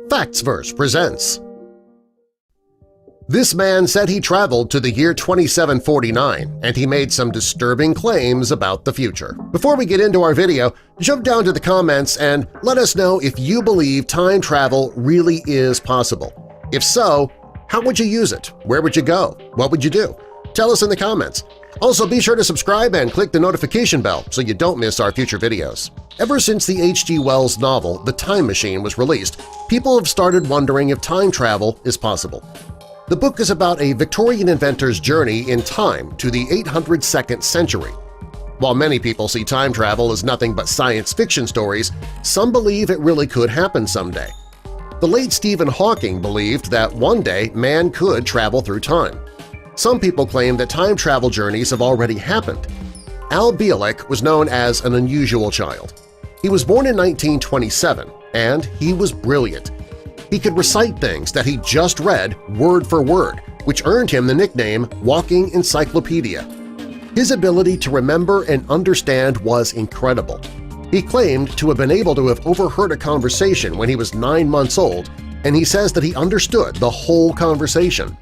Factsverse presents. This man said he traveled to the year 2749, and he made some disturbing claims about the future. Before we get into our video, jump down to the comments and let us know if you believe time travel really is possible. If so, how would you use it? Where would you go? What would you do? Tell us in the comments. Also, be sure to subscribe and click the notification bell so you don't miss our future videos. Ever since the H.G. Wells novel The Time Machine was released, people have started wondering if time travel is possible. The book is about a Victorian inventor's journey in time to the 802nd century. While many people see time travel as nothing but science fiction stories, some believe it really could happen someday. The late Stephen Hawking believed that one day man could travel through time. Some people claim that time travel journeys have already happened. Al Bielek was known as an unusual child. He was born in 1927, and he was brilliant. He could recite things that he just read word for word, which earned him the nickname Walking Encyclopedia. His ability to remember and understand was incredible. He claimed to have been able to have overheard a conversation when he was 9 months old, and he says that he understood the whole conversation.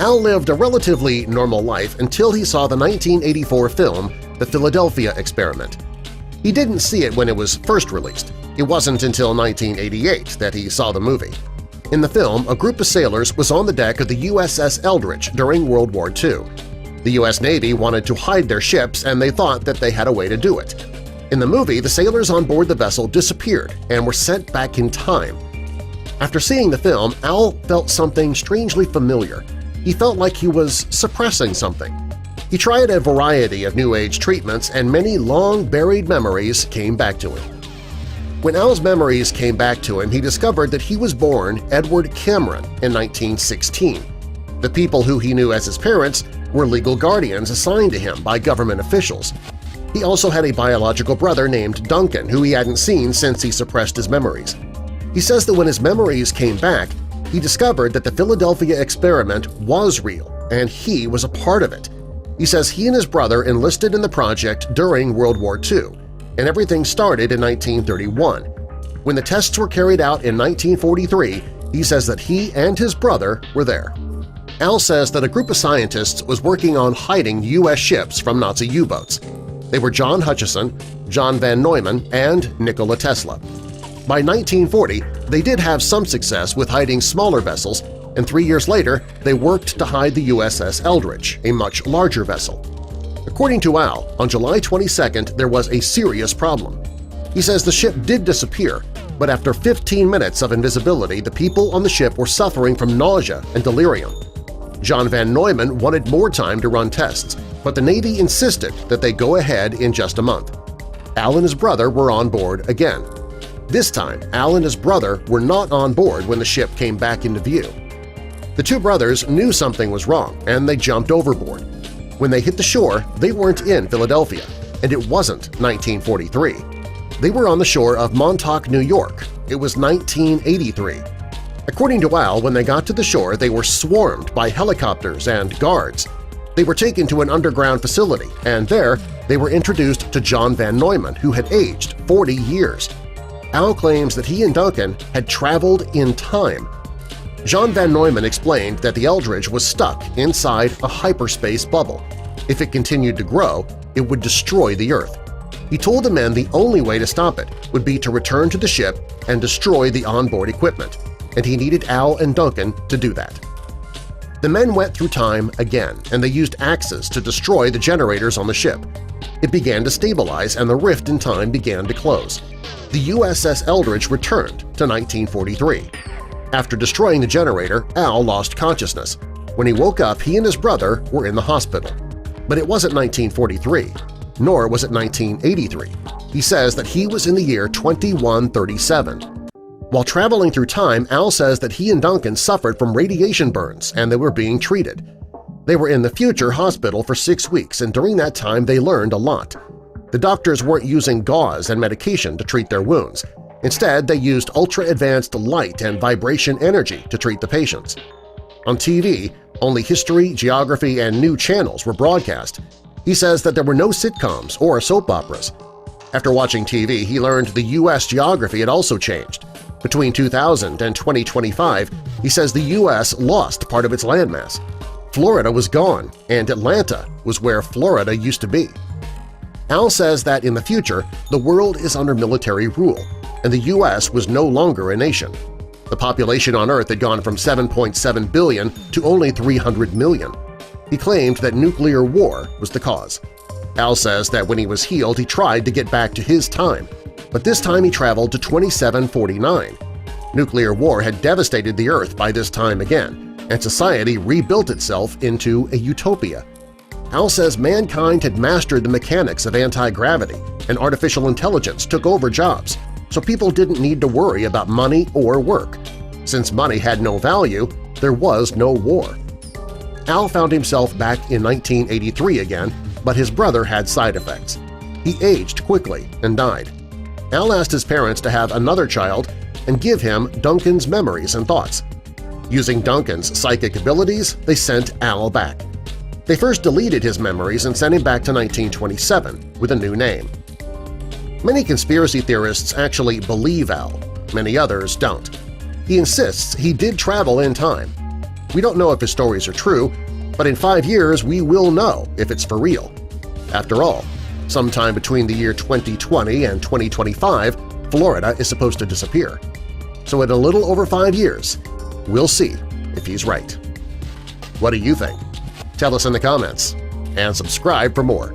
Al lived a relatively normal life until he saw the 1984 film The Philadelphia Experiment. He didn't see it when it was first released. It wasn't until 1988 that he saw the movie. In the film, a group of sailors was on the deck of the USS Eldridge during World War II. The U.S. Navy wanted to hide their ships, and they thought that they had a way to do it. In the movie, the sailors on board the vessel disappeared and were sent back in time. After seeing the film, Al felt something strangely familiar. He felt like he was suppressing something. He tried a variety of New Age treatments, and many long-buried memories came back to him. When Al's memories came back to him, he discovered that he was born Edward Cameron in 1916. The people who he knew as his parents were legal guardians assigned to him by government officials. He also had a biological brother named Duncan who he hadn't seen since he suppressed his memories. He says that when his memories came back, he discovered that the Philadelphia experiment was real, and he was a part of it. He says he and his brother enlisted in the project during World War II, and everything started in 1931. When the tests were carried out in 1943, he says that he and his brother were there. Al says that a group of scientists was working on hiding U.S. ships from Nazi U-boats. They were John Hutchison, John von Neumann, and Nikola Tesla. By 1940, they did have some success with hiding smaller vessels, and 3 years later they worked to hide the USS Eldridge, a much larger vessel. According to Al, on July 22nd there was a serious problem. He says the ship did disappear, but after 15 minutes of invisibility the people on the ship were suffering from nausea and delirium. John von Neumann wanted more time to run tests, but the Navy insisted that they go ahead in just a month. Al and his brother were on board again. This time, Al and his brother were not on board when the ship came back into view. The two brothers knew something was wrong, and they jumped overboard. When they hit the shore, they weren't in Philadelphia, and it wasn't 1943. They were on the shore of Montauk, New York. It was 1983. According to Al, when they got to the shore, they were swarmed by helicopters and guards. They were taken to an underground facility, and there they were introduced to John von Neumann, who had aged 40 years. Al claims that he and Duncan had traveled in time. John von Neumann explained that the Eldridge was stuck inside a hyperspace bubble. If it continued to grow, it would destroy the Earth. He told the men the only way to stop it would be to return to the ship and destroy the onboard equipment, and he needed Al and Duncan to do that. The men went through time again, and they used axes to destroy the generators on the ship. It began to stabilize, and the rift in time began to close. The USS Eldridge returned to 1943. After destroying the generator, Al lost consciousness. When he woke up, he and his brother were in the hospital. But it wasn't 1943, nor was it 1983. He says that he was in the year 2137. While traveling through time, Al says that he and Duncan suffered from radiation burns and they were being treated. They were in the future hospital for 6 weeks, and during that time they learned a lot. The doctors weren't using gauze and medication to treat their wounds. Instead, they used ultra-advanced light and vibration energy to treat the patients. On TV, only history, geography, and new channels were broadcast. He says that there were no sitcoms or soap operas. After watching TV, he learned the U.S. geography had also changed. Between 2000 and 2025, he says the U.S. lost part of its landmass. Florida was gone, and Atlanta was where Florida used to be. Al says that in the future, the world is under military rule, and the U.S. was no longer a nation. The population on Earth had gone from 7.7 billion to only 300 million. He claimed that nuclear war was the cause. Al says that when he was healed, he tried to get back to his time, but this time he traveled to 2749. Nuclear war had devastated the Earth by this time again, and society rebuilt itself into a utopia. Al says mankind had mastered the mechanics of anti-gravity and artificial intelligence took over jobs, so people didn't need to worry about money or work. Since money had no value, there was no war. Al found himself back in 1983 again, but his brother had side effects. He aged quickly and died. Al asked his parents to have another child and give him Duncan's memories and thoughts. Using Duncan's psychic abilities, they sent Al back. They first deleted his memories and sent him back to 1927 with a new name. Many conspiracy theorists actually believe Al, many others don't. He insists he did travel in time. We don't know if his stories are true, but in 5 years we will know if it's for real. After all, sometime between the year 2020 and 2025, Florida is supposed to disappear. So in a little over 5 years, we'll see if he's right. What do you think? Tell us in the comments, and subscribe for more.